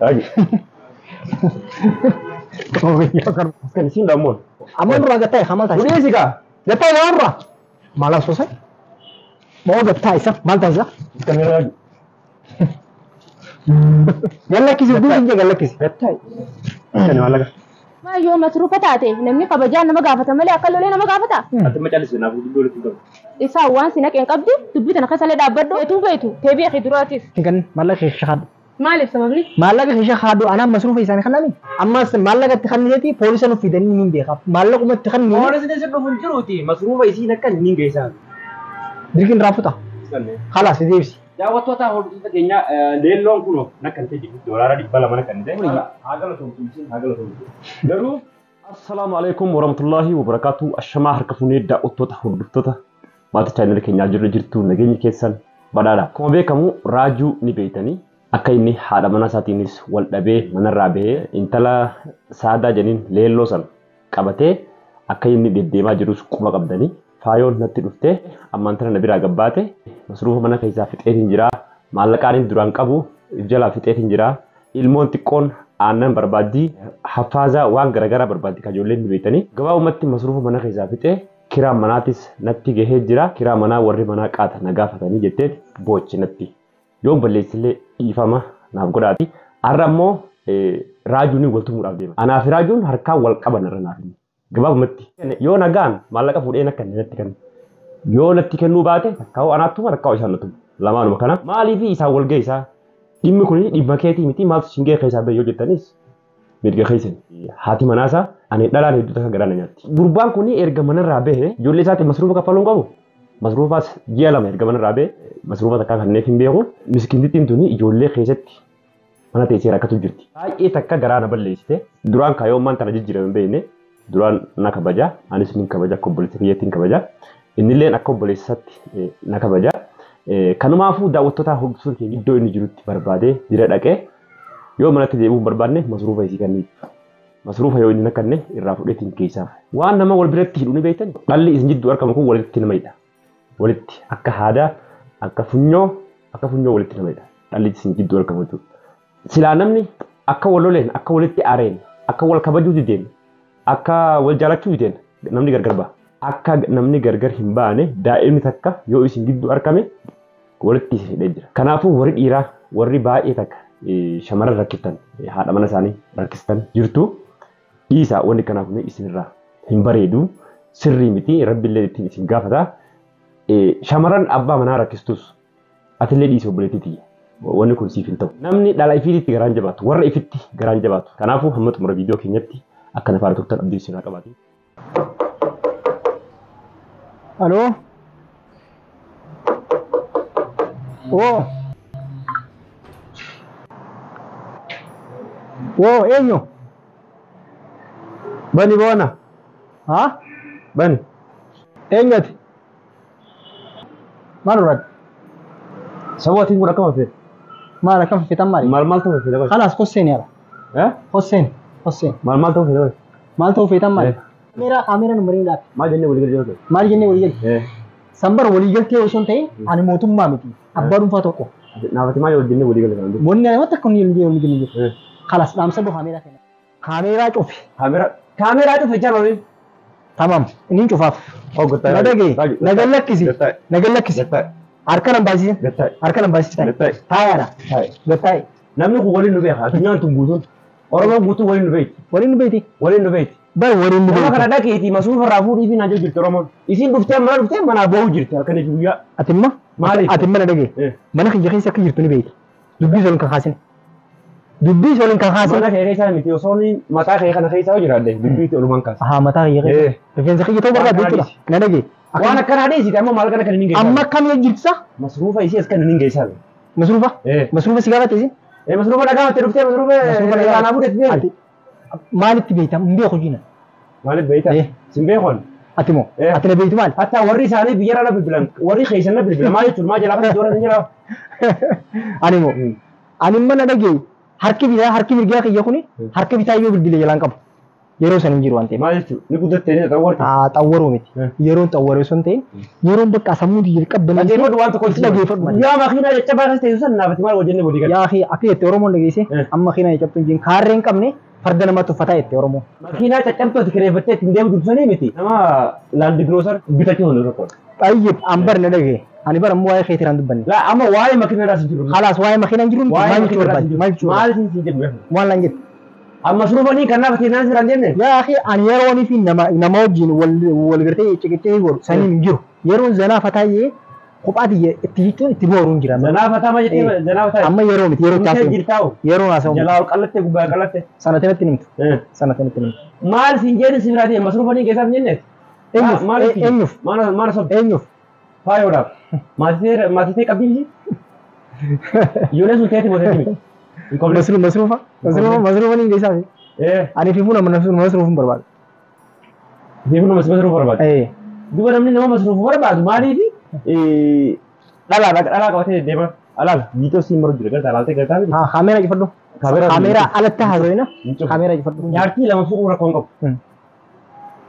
Lagi. Oh iya kan kan sih namun. Aman ro gatai hamal ta. Udah sih kak. Gatai ro. Malah selesai. Mau gatai sa, mal ta sa. Kan lagi. Yalla kisi dudin je yalla kisi. Gatai. Kan wala. ما يوم مصروفة تاتي نمني كبجان نما قافة ملي أكلوا لنا ما قافة Ati macam sih nabu dulu tu. إسا وان سينك إن قبضي تبيت أنا خسالة دابردو بيتو تبي أخي دراتيس Kan malah kisi khad. ما لف سببني Malah kisi khadu ana masruf isani khanami. Amma malah gat khaniyati polisan of fidani min dekha. Malah kuma tikhan min. Orang sini sebelum muncul ti, masrufa isi nak kan ning gaisan. Dikin rafuta. Kan ni. Khalas idibsi. Ya waktu ta hol kita kenya lelong kuno nak kan tadi dolar di bala mana kan deh. Agak langsung cincin, agak langsung. Daru Assalamualaikum warahmatullahi wabarakatuh. Ashama harkafune da uttota hordoftoota maata channel keenya jirtu nageenyi keessan badhaadha. Akkuma beekamu Raajuu ni beeytanii akka inni haadha mana isaatiinis wal dhabee manarraa bahee intala Saadaa janiin leelloo san qabatee akka inni deddeemaa jirus quba qabdanii faayoon natti dhuftee ammaan tana na biraa gabbaate masruufa mana keessaa fixeetiin jira maallaqaan duraan qabu jalaa fixeetiin jira ilmoon xiqqoon aannan barbaaddi hafaazaa waan garagaraa barbaaddi kajoolleen ni beeytanii gabaabumatti masruufa mana keessaa fixee kiraa manaatis natti gahee jira kiraa manaa warri manaa qaata na gaafatanii jettee boochi natti yoon balleessillee dhiifama naaf godhaati har'a immoo Raajuun waltumuudhaaf deema anaa fi Raajuun harkaan wal qaban irra naaf gabaabumatti yoo nagaan maallaqa fuudheen akka natti kan yoo natti kennuu baate takkaa'u anaatuma takkaa'u isaan natuma lamaanuma kana maaliif isaan wal geessaa dhimmi kun dhimma keetii miti maaltu shingee keessaa ba'e yoo jettanis mirga keessan haati manaasaa ani dhalaan hedduu takka garaana nyaatti gurbaan kun erga manarraa bahe ijoollee isaatti masruufa kaffaluun qabu masruufaas ji'a lama erga manarraa bahe masruufa takkaa kanneef hin beeku miskiintittiin tuni ijoollee keessatti mana teessee rakkatu jirti baay'ee takka garaana balleessite duraan kaayyoommaan tana jijjiirame beekne duraan na kabaja anis nin kabaja akka obboleessa kiyyattiin kabaja innilleen akka obboleessatti na kabaja kanumaafuu daawwattoota hordoftoota keenya iddoo inni jirutti barbaadee bira dhaqee yoo manatti deebi'uu barbaanne masruufa isii kanniif masruufa yoo inni nakkanne irraa fudheetiin keessaaf waan nama wal biratti hidhu ni beektan dhalli isin jidduu argamu kun walitti nama hidha walitti akka haadaa akka funyoo walitti nama hidha dhalli isin jidduu argamu jechuudha silaa namni akka wal loleen akka walitti aareen akka wal kabajuu dideen akka wal jaalachuu dideen namni gargar ba'a akka namni gargar hin baane daa'imni takka yoo isin gidduu argame walitti isin hidhee jira kanaafuu warri dhiiraa warri baay'ee takka shamarran rakkiftan haadha mana isaanii rakkistan jirtu dhiisaa wanni kanaaf isinirraa hin bareedu sirrii miti rabbillee ittiin isin gaafata shamarran abbaa manaa rakkistus atillee dhiisee obboleettiiti wanni kun siif hin ta'u namni dhala ifiitti garaan jabaatu warra ifitti garaan jabaatu kanaafuu hamma xumura viidiyoo keenyatti akka nafaara turtan abdii isinirraa qabaati. Halo. Oh. Wow, enyo. Bani bona. Ha? Bani. Enyati. Marurat. Sawatin gura kama fe. Mara kam fitan mari. Mal to fe daga. Khalas Hussein yara. Hussein. Mal to fe daga. Mal to fitan mari. Kamera number ila. Ma jenne wali gari. Maal jennee walii galte. Sambar walii galtee osoo hin ta'in ani mootummaa miti. Abbaa dhuunfaa tokko. Naafati maal jenne walii galte. Bonni ani wanta kun walii galte. Khalas dhaamsa dho kamera kenna. Kamera cufi. Kamera cufi jaaloli. Tamam. Inni cufaaf. Oh gotta. Nadage. Nagalakkisi. Harka baasisi. Harka baasisi. Taayara. Gattaay. Namni kun waliin nu beeka. Addunyaan tun guutuun. Oromoon guutuun waliin nu beekti. Waliin nu beekti. Bar waliin nu beekti. Nama kana dhageeti masruufa irraa fuudhii fi naajoo jirti Oromoon. Isiin dhuftee manaa ba'uu jirti halkan ifi guyyaa. Atimma? Maaliif? Atimma na dhagee. Mana kiyya keessa akka jirtu ni beekti. Dubbii soliin kan kaasine. Dubbii soliin kan kaasine. Mana kee keessa miti osoo mataa kee kana keessa jiraadde dubbii olumaan kaasa. Haa mataa kiyya keessa. Rifeensa kiyya ta'uu barbaadde jechuudha. Na dhagee. Waan akkanaa dhiisite amma maal kana kan inni geessaa. Amma akkam jirtisa? Masruufa isii as kan inni geessaa. Masruufa? Masruufa si gaafate isin? Masruufa dhagaa matti dhuftee masruufa dhagaa fuudhee maalitti beektam hin beeku jiina. Maaliif beektaa? Sin beekon. Atimo. Ati na beektu maal? Hatta warri isaanii biyya irra bilbilan warri keessan na bilbilan maal jechuun maal jalaa kan dooran jira. Animo. Ani mana dhagee harki mirgaa kiyya kuni harka bitaa yoo bilbile jalaan qabu. yeroo san hin jiru waan ta'eef. Maal jechuudha? Ni guddattee ni xawwarte. Xawwaruu miti. Yeroon xawwaree sun ta'in yeroon bakka sammuu jalqabdan. Dhageeffadhu waan tokko dhageeffadhu. Yaa makiinaa caccabaa kas ta'e san naafati maal wajjin boodii gala. Yaa akhi akka jettee Oromoon dhageesse amma makiinaa caccabtuu hin jiru kaarree hin qabne farda namatti uffataa jettee Oromoo. Makiinaa caccabtooti kireeffattee ittiin deemu dursanii miti. Nama laandi giroosar bitachuu hin tokko. Xayyib ambar na dhagee. Ani bara ammoo waa'ee keetiraan dubbanne. La amma waa'ee makiinaa raas jiru. Khalaas waa'ee makiinaa jiru maal jechuun barbaade? Maal jechuun jedhu. Maal lan jettu? Amma surubanii kan naaf keenan jiran jenne. Yaa akhi ani yeroonii fi nama wajjin wal gartee ciqicee godhu saniin hin jiru. Yeroon zanaa fataayee kophaati itti jechuun itti booruun jira. Zanaa fataa ma jettee zanaa fataa. Amma yeroo miti yeroo taasisu. Jirtaa'u. Yeroo haasa'u. Jalaa ol qallattee gubbaa qallattee. Sana tanatti nimtu. Sana tanatti nimtu. Maal siin jedhu si biraati amma surubanii keessaaf jenne. Eenyuuf? Maal sob? Eenyuuf? Faayoodhaaf. Maatitee qabdii Yoolee sun teeti mooteeti miti. Masruufa ni geessaa. Ani fi fuuna masruufuun barbaadu. Fi fuuna masruufuun barbaadu. Duba namni nama masruufu barbaadu maaliif dhalaa qabatee deema. Alaala biitoo siin maru jira gartaa alaaltee gartaa miti. Kaameeraa jifadhu. Kaameeraa alatti haasawina. Kaameeraa jifadhu. Jaartii lama fuudhuu rakkoon qabu.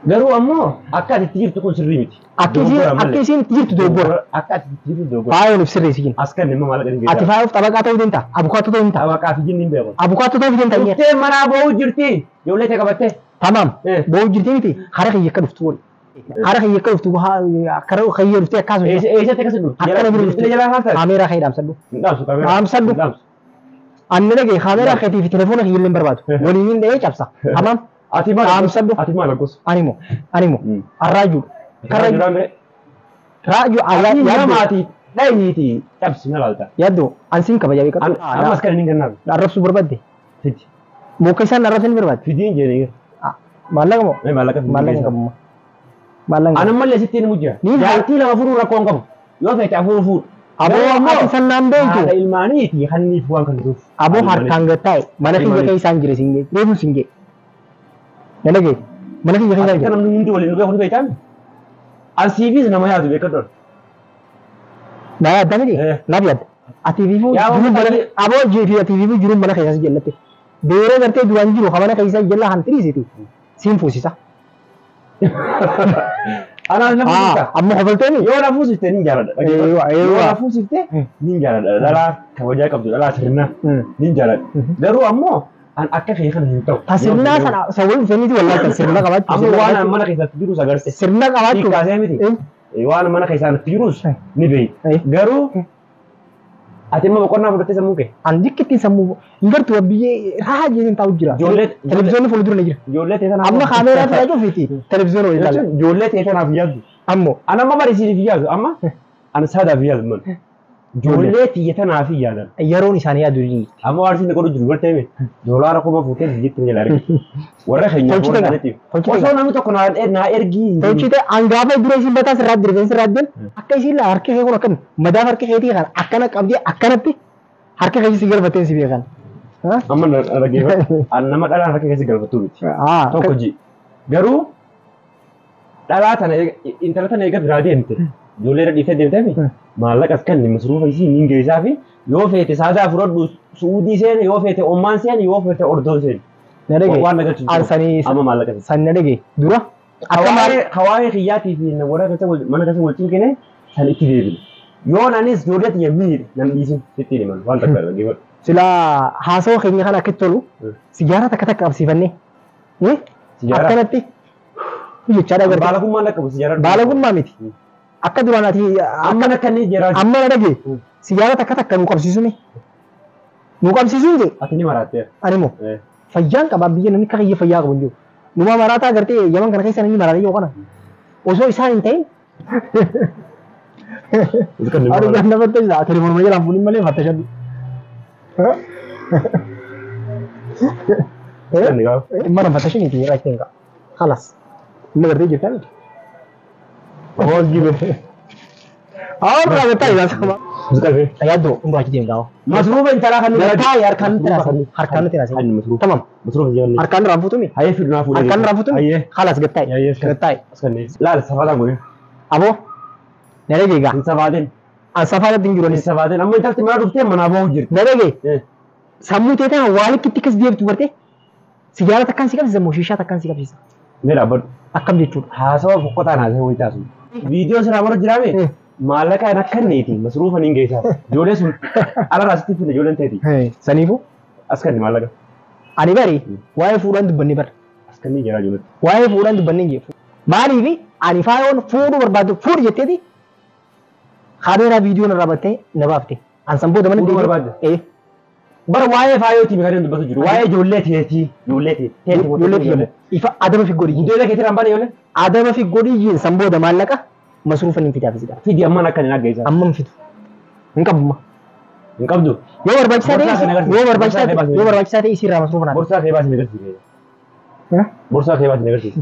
Garuu ammoo akka ati itti jirtu kun sirrii miti. Akka isiin itti jirtu dogoggora. Akka ati itti jirtu dogoggora. Faayuun if sirrii sikin. As kan nama maallaqa hin Ati faayuuf xabaqaa ta'uu danda'a. Abukaatoo ta'uu danda'a. Xabaqaa fi jinni hin beeku. Abukaatoo ta'uu danda'a. Dhuftee manaa boo'uu jirti. Ijoollee ta'e qabattee. Tamam. Boo'uu jirti miti. Hara kiyya akka dhuftu wali. Hara kiyya akka dhuftu akka kiyya dhuftee akkasuma. Eessatti akkas dhuftu. Akkana bira dhuftu. Kaameeraa kee dhaamsadhu. Dhaamsu kaameeraa. Dhaamsadhu. Anni dhagee kaameeraa keetii fi telefoona kiyya illee hin barbaadu. Waliin hin dhahee cabsa. Tamam. Ati maal lakkoofsu? Animo. Arraaju. Karraaju. Raaju ala yaaddu. Maati dhayniiti cabsi na laalta. Yaaddu ansiin kabaja beekatu. Ammas kan inni gannaaf. Arrabsuu barbaadde. Fiti. Muka isaan arrabsan barbaadde. Fitiin jedhee. Maallaqa moo? Maallaqa qabu. Maallaqa. Anan mallee sitti ni mujjira. Jaartii lama fuudhuu rakkoon qabu. Yoo feete afur fuudhu. Aboo ati sannaan beektu. Haadha ilmaaniiti hanniif waan kan dhufu. Aboo harkaan gattaa'e mana kiyya kee isaan jire singee. Reefu singee. Dalage mana kiyya keessa jira. Namni hundi waliin dhufee beektan. Ansiifis nama yaadu beekaddoon. Na yaadda miti? Naaf yaadda. Ati fiifuu jiruun mana aboo jeefi ati fiifuu jiruun mana keessas jallatte. Beeree gartee duraan jiru kan mana keessa jalla hantiriisiti. Siin fuusisa. Anaan na fuusifta. Amma hofalteeni? Yoo na fuusifte ni jaaladha. Yoo na fuusifte ni jaaladha. Dhalaa kabajaa qabdu dhalaa sirnaa ni jaaladha. Garuu ammoo an akka kee kana hin ta'u. Sirnaa sana sawwan dhufeeniti wallaahi sirna qabaachuu. Amma waan mana keessatti jirus agarsiisa. Sirna qabaachuu. Kaasee miti. Waan mana keessatti jirus ni beeyi. Garuu ati amma boqonnaa fudhattee sammuu kee. An dikkitti sammuu hin gartuu biyyee rahaa jeetiin taa'u jira. Televiziyoonni fuuldura ni jira. Ijoollee ta'e sanaaf. Amma kaameeraa ta'ee dhufiiti. Televiziyoonni waliin ilaala. Ijoollee ta'e sanaaf yaadu. Ammoo. An amma barisiisiif yaadu amma an saadaaf yaadu man. Ijoollee tiyya tanaaf yaadan. Yeroon isaanii yaadu ni. Amma waan isin godhu jiru bartee mi doolaara kuma fuutee biyyitti ni ilaale. Warra keenya warra isaaniitiif. Osoo namni tokko naa ergii. Tolchite angaafa dura isin bataa sirraa dirreen sirraa den akka isin harka kee kun akkam madaaf harka keetii kan akkana qabdee akkanatti harka kee si galfateen si beekan. Amma dhageeffatu an nama dhalaan harka kee si galfatu miti. Tokko ji garuu dhalaa tana intala tana eega biraa deemte. Ijoollee dhiisee deemteefi maallaqas kan masruufa isii niin geessaa fi yoo feete saadaa fudhadhu suudii seene yoo feete ommaan seene yoo feete ordoon seene. Na dhage waan nagachiisu ansanii amma maallaqa san na dhage dura hawaayee kiyyaatii fi warra mana keessa wal cinkine san itti deebine. Yoo anis ijoollee tiyya miidhe nan dhiisin ittiin himan waan takka dhageeffadhu. Sila haasawaa keenya kana akka tolu sigaara takka takka qabsiifannee akkanatti jechaadha agartee. Baalagummaa lakkabu sigaara. Baalagummaa miti. Akka duraan ati amma nakkanni jira. Amma na dhage sigaara takka takka nu qabsiisume. Nu qabsiisuu je. Ati ni maraattee. Ani moo fayyaan qaba biyya namni akka kiyya fayyaa qabu jiru. Numa maraataa agartee yaman kana keessa namni maraatee yoo kana. Osoo isaan hin ta'in. Ari ganna batta jira telefoonuma jalaan fuudhin malee fattashan. Mana fattashaniti jira ittiin qaba. Halas. Inni gartee jirtan. Oh gitu. Oh berapa tahu ya sama? Sekali. Ayat do, untuk aja tinggal. Masruuf intala kan harkaan terasa. Tamam. Masruuf jalan. Harkaan rambut tuh mi? Ayo firna fuudhe. Harkaan rambut tuh mi? Halas gettai. Gettai. Sekali. Laal safada gue. Abo? Nere giga. Safadin. Safada tinggi nih. Safadin. Amma intal timah dufte mana bau jir. Nere gi. Sammu tete wali kitti kas dia tu berarti. Sigaara takkaan si qabsiisa moo shishaa takkaan si qabsiisa? Mee dhaabbadhu. Akkam jechuudha. Haasawa fokkotaan haasawee wayitaas. Viidiyoo sirraa mara jiraame maallaqa hin akka neeti masruufa niin geessaa. Ijoollee sun ala raasitti finna ijoolleen ta'eeti. Saniifuu As kan maallaqa. ani bari waa'ee fuudhaan dubbanni bara. As kan ni jira ijoollee. Waa'ee fuudhaan dubbanni hin jeefu. Maaliif ani faayoon fuudhuu barbaadu fuudhu jetteeti kaameeraa viidiyoon irraa battee na baafte. An san booda mana Fuudhuu barbaadde? Bara waa'ee faayooti kan dubbatu jiru. Waa'ee ijoollee ta'eeti. Ijoollee ta'eeti. ijoollee fi ifa adama fi godhi. Ijoollee keetti rambaan ijoollee. Adama fi godhi san booda maallaqa masruufa hin fidaafisudha. Fidi amman akka hin aggeessaa. Amma hin fidu. Hin qabumma. Hin qabdu. Yoo barbaachisaa ta'e isirraa masruufa naa. Borsaa kee baasii agarsiise. Borsaa kee baasii agarsiise.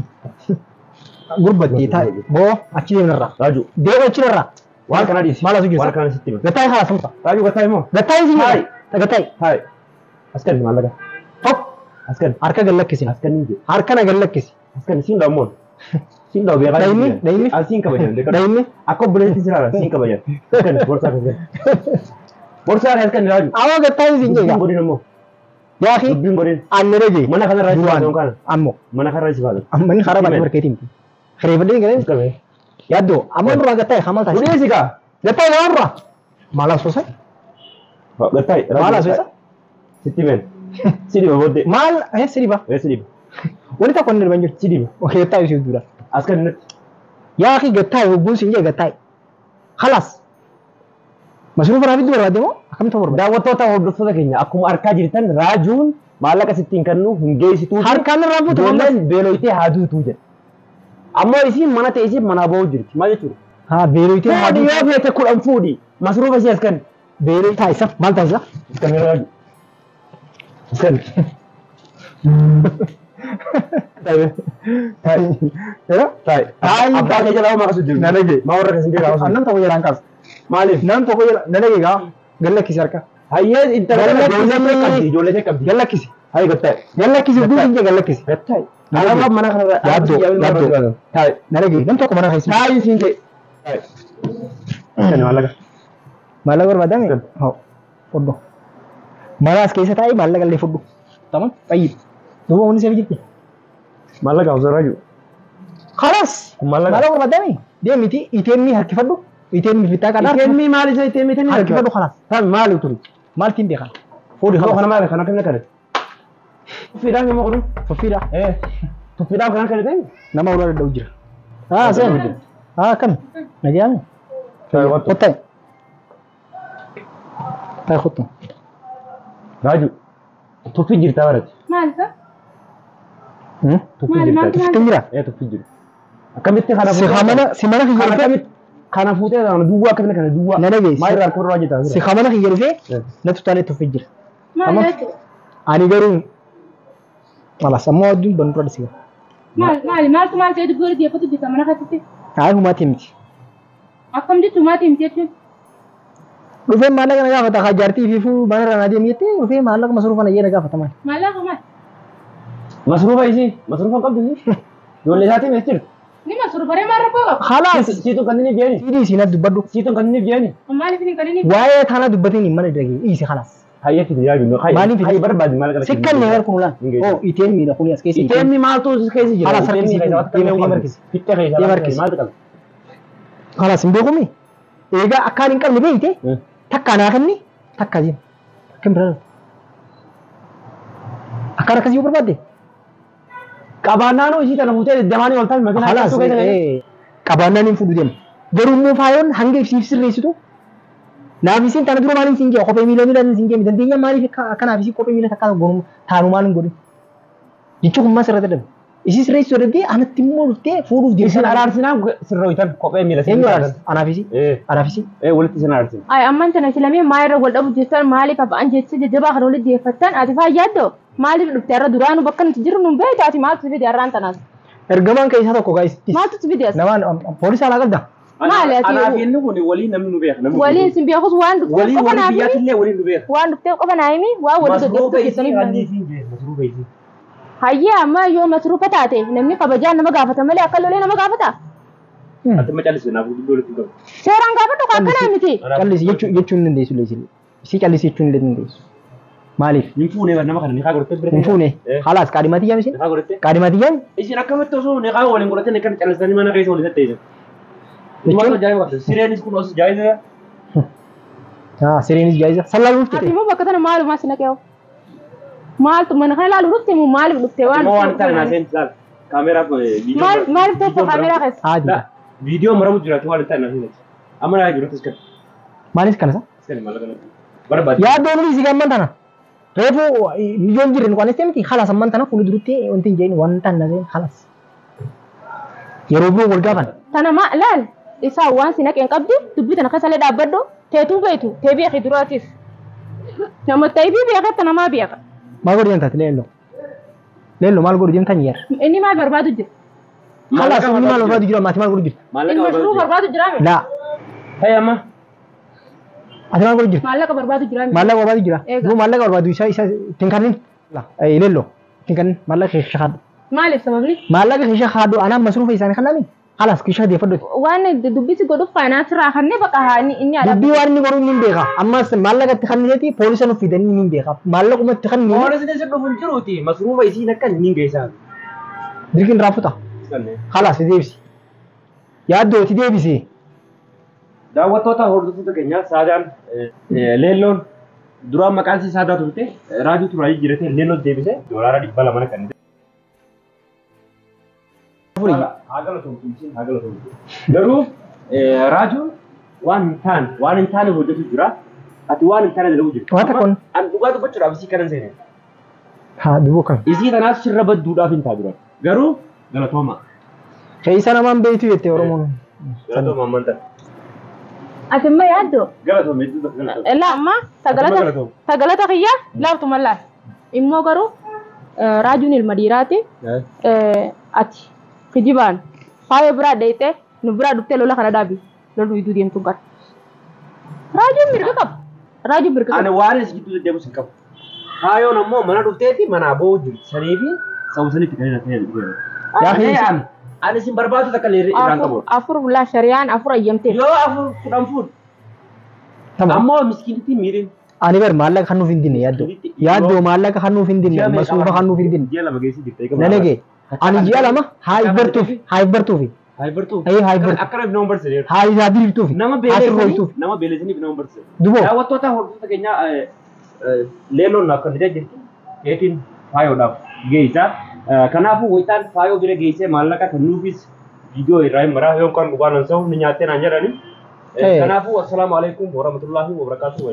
Gurbattee taa'e boo achi deemanirraa. Raaju. Deema achirraa. Waan kana dhiisi. Maal asuu jirsa? Waan kana sitti hima. Gattaa'e haala samta. Raaju gattaa'e moo? Gattaa'e si jira. Gattaa'e. Hai. As kan maallaqa. Tokko. As kan. Harka gallakkisi. As kan ni je. Harka na gallakkisi. As kan siin dhaammoon. Siin dhawu beekaa. Daa'imni. Asiin kabajan. Daa'imni. Akka obboleetti jiraara siin kabajan. As kan borsaa kan. Borsaa as kan raaju. Awwa gattaa'e si jira. Godin ammoo. Yaa fi Dubbiin godin. anne dhage. Mana kana raaju baatu kana. Ammoo. Mana kana raaju baatu. Amma ni karaa baatee markeetii miti. Kireeffadhee galee. Qabe. Yaaddoo amma nurraa gattaa'e hamal taasisa. Buneesi kaa. Gattaa'e namarraa. Maal asoosa? Gattaa'e. Maal asoosa? Sitti men. Sidiba booddee. Maal sidiba? Sidiba. Wani tokko inni dirban jiru. Sidiba. Okey gattaa'e si dura. As kan natti. Yaa akhi gattaa'e hubbuun siin jee gattaa'e. Khalaas. Masruufa raafii barbaadde moo akkamitti barbaadde? Daawwattoota hordoftoota keenya akkuma argaa jirtan raajuun maallaqa sittiin kennu hin geessituu. Harkaan irraa fuutu Ijoolleen beeloyitee haa duutuu jedha. Ammoo isiin mana ta'e isiin manaa ba'uu jirti. Maal jechuudha? haa beeloyitee haa Fuudhi yoo feete kudhan fuudhi. Masruufa ishee as kan. beeloy taasisa maal taasisa? As kan raaju. As kan. Taa'e. Abbaa kee jalaa homaa kasu jiru. Na dhage. Maa warra kasin jedhaa kasu. Annan tokko jedhaan kaas. Maaliif? Nam tokko jedha na dhage gaa gallakkisi harka. Hayyee intarneetii ijoollee qabdi. Ijoollee ishee qabdi. Gallakkisi. Hayi gattaa'e. Gallakkisi hubbuun siin jee gallakkisi. Gattaa'e. Alaabaa mana kanarra. Yaaddoo. Taa'e. Na dhage nam tokko mana keessa. Taa'e siin ta'e. Taa'e. Kan maallaqa. Maallaqa barbaadame? Hoo. Fudhu. Mana as keessa taa'ee maallaqa illee fudhu. Tamam? Tayyib. Duuba hundi seef jirti. Maallaqa osoo raaju. Khalaas. Maallaqa. Maallaqa barbaadame? Deemiti iteenni harkifadhu. Iteenni bittaa kadhaa. Iteenni maal isa iteenni iteenni harkifadhu khalaas. Kan maali turi? Maaltiin beekan? Fuudhi Kana khalaas. kana maali kana kana kana. Tuffiidhaan nama godhu. Tuffiidha. Tuffiidhaan kana kana ta'e. Nama uraa dadha'u jira. Haa seen. Haa kan. Nagaan. Taa'e wattu. Qottay. Taa'e qottu. Raaju. Tuffi jirta barate. Maal isa? Tuffi Maali, jirta. maali, Tuffiin jira. Tuffi jirta. Akkamitti kana Si hamana si mana kiyya dhufee akkamitti kana fuutee kana duwwaa akkamitti kana duwwaa. na dhageessi. Maal irraa korraa jirta. Si hamana kiyya dhufee na tutaalee tuffii jira. Maal jechuudha? Ani garuu mala sammuu adduun bandura dhisiga. Maaltu maal ta'e dubboo dhiyeeffatu jetta mana keessatti? Haa humaatii miti. Akkam jechuun maatii miti jechuun? Dhufee maallaqa na gaafata haa jaartii fi fuu mana irraa na deemi jettee dhufee maallaqa masruufa na na gaafata maal. Maallaqa maal? Masruufa isii. Masruufa qabdu isii. Ijoollee isaatii mees jirtu. Ni masruufaree maal rakkoo qaba? Khalaas. Siituu kan inni biyyaani. Sidii isiin dubbadhu. Siituu kan inni biyyaani. Maaliif hin qalini? Waa'ee kana dubbatiin mana dhagee dhiisi khalaas. Hayyeetti tajaajillu. Maaliif? Hayyi barbaadi maal gara. Sikkan ne kun ulaan. Oo iteen miidha kun as keessa. Iteenni maaltu keessa jira? Haala sarkisii deemee markisi. Fittee keessa. Deemee markisi. Maaltu qaba? Khalaas hin beekumi. Egaa akkaan hin qabne beeyte takka naa kenni takka jiin. Kan biraa. Akkaan akkasii barbaadde. Qabaannaan isii kana fuutee deddeemaanii ol taa'e makiinaa Khalaas qabaannaan hin fuudhu deema. Garuu immoo faayoon hanga ibsiif sirreessitu naaf isiin tana dura maaliin siin jee kophee miila siin jee dandeenya maaliif akkanaaf isii kophee miila takka gonu taanu maaliin godhu. Jechuun kun maal sirratti dhabe. Isii sirreessuu dadhee anatti immoo dhuftee fuudhuuf deemsa. Isin araarsinaan sirreessitan kophee miila siin. Eenyu araarsi? Anaaf isii. Anaaf isii. Walitti isin araarsin. Ay amman tana silamee maayirra wal dhabu jettan maaliif abbaan jecha jajjabaa kana walitti deeffattan ati fayyaaddoo maaliif dhufte irra duraanu bakka nuti jirru nun beektu ati maaltu fide har'aan tanaas. Ergamaan keessaa tokko gaa'is. Maaltu fide as? Namaan poolisii alaa qabda. Maali ati? Anaaf inni kun waliin namni nu beeka. Waliin sin beekus waan dhufteef Waliin qofa walii naa himi. biyyaatillee waliin nu beeka. Waan dhufteef qofa naa himi. Waan walii Masruufa gaggeessuu isii keessanii hanni hin isiin jee masruufa isii. Hayyee amma yoo masruufa taate namni kabajaan nama gaafata malee akka lolee nama gaafata. Ati macaalisi naaf guddoo walitti qabu. Seeraan gaafadhu kan akkanaa miti. Callisi jechuun hin dandeessu leesili. Isii callisi jechuun hin dandeessu. Maaliif? Hin fuune nama kana ni kaa godhattee bira. Hin fuune. Halaas qaadhimaatii yaam isin? Ni kaa godhattee. Qaadhimaatii yaam? Isin akkamitti osoo ni kaa waliin godhattee kan callisanii mana keessa waliin ta'e. Jechuun ajaa'iba. Sireenis kun osoo jaayiza. Sireenis jaayiza. Sallaaluuf Ati immoo bakka tana maaluma si naqeewu? Maaltu mana kana ilaalu dhufte immoo maaliif dhufte waan? Immoo waan ta'an naaseen laal. Kaameraa viidiyoo. Maaliif tokko kaameraa keessa? Haati. Viidiyoo maramu jiraatu waan ta'an naaseen. Amma naa jiru taskan. Maalis kana sa? Taskan maal kana. Barbaadu. Yaaddoon isi gamman tana. Reefu biyyoon jirren waan itti miti halas amman tana fuula durutti wanti hin jeeni waan ta'an naaseen halas. Yeroo biroo wal gaafan. Tana maa laal isaa waan si naqeen qabdi dubbii tana keessa illee dhaabbadhu teetuu beetu tee beekii duraatis. Nama ta'ee beekatti namaa beeka. Maal godhu jemtaati leello? Leello maal godhu jemtan yer? Inni maal barbaadu jira? Halas inni maal barbaadu jira maati maal godhu jira? Inni mashuruu barbaadu jira mee? Laa. Hayya amma. Ati maal godhu jira? Maallaqa barbaadu jira mee? Maallaqa barbaadu jira. Duu maallaqa barbaadu isa ittiin kannin. Leello ittiin kannin maallaqa keessa haadhu. Maaliif sababni? Maallaqa keessa haadhu anaan masruufa isaanii kannaami. Halas keessa deeffadhu. Waan dubbisi godhuuf faayinaansi irraa kannee bakka inni aadaa. Dubbii waan inni godhu inni hin beeka. Ammas maallaqa itti kanniseeti poolisa nuuf fidanii inni hin beeka. Maallaquma itti kanni. Poolisiin isin dhufu hin jiruuti. Masruufa isiin akka inni hin geessaa. Dirqin raafuta. Halas deebisi. Yaaddooti deebisi. Daawwattoota hordoftoota keenyaa saadaan leelloon duraan maqaan isaa saadaa turte raajuu turaayii jirate leelloon deebise doolaara 200 mana kan Hagala tumtumsin hagala tumtum. Garuu raajuun waan hin taane hojjetu jira. Ati waan hin taane dalagu jirta. Waan takkoon. An dhugaa dubbachuudhaaf isii kanan seene. Haa duboo kan. Isii tanaaf sirra badduudhaaf hin ta'a dura. Garuu galatooma. Keessa namaan beektu jettee Oromoon. Galatooma amantaa. Ati immoo yaaddoo? Galatooma hedduu galatooma. Illaa amma sagalata kiyyaa laaftu mallaal. Immoo garuu raajuun ilma dhiiraati. Ati kijibaan faaya biraa dheeyxee nu biraa dhuftee lola kana dhaabi. Loluu iddoo deemtu gara. Raajuun mirga qaba. Raajuun mirga qaba. Ani waan is gidduu deddeemus hin qabu. Faayoon ammoo mana dhufteeti manaa boo'u jiru. Sanii fi sawusanitti kan hin ta'e. Ani isin barbaadu takka irraan qabu. Afur bulaa shari'aan afur ayyamtee. Yoo afur kudhan fuudhu. Ammoo miskiinitti miirin. Ani bar maallaqa kan nuuf hin dinne yaaddoo. Yaaddoo maallaqa kan nuuf hin dinne masuufa kan nuuf hin dinne. Ji'a lama geessi jirte. Nanagee. Ani ji'a lama haayibbartuufi. Haayibbartuufi. Haayibbartuufi. Akkana nama barsiise. Haayibbartuufi. Nama beelesaniif nama barsiise. Duboo. Daawwattoota hordoftoota keenyaa leelloon akka fidee jirti. Keetiin faayoodhaaf geessaa. Kanaafuu wayitaan faayoo bira geessee maallaqa kan nuufis viidiyoo irraa hin maraa yoo kan dhugaan ansa'u ni nyaattee naan jedhani. Kanaafuu assalaamu alaikum warahmatullahi wabarakatuh.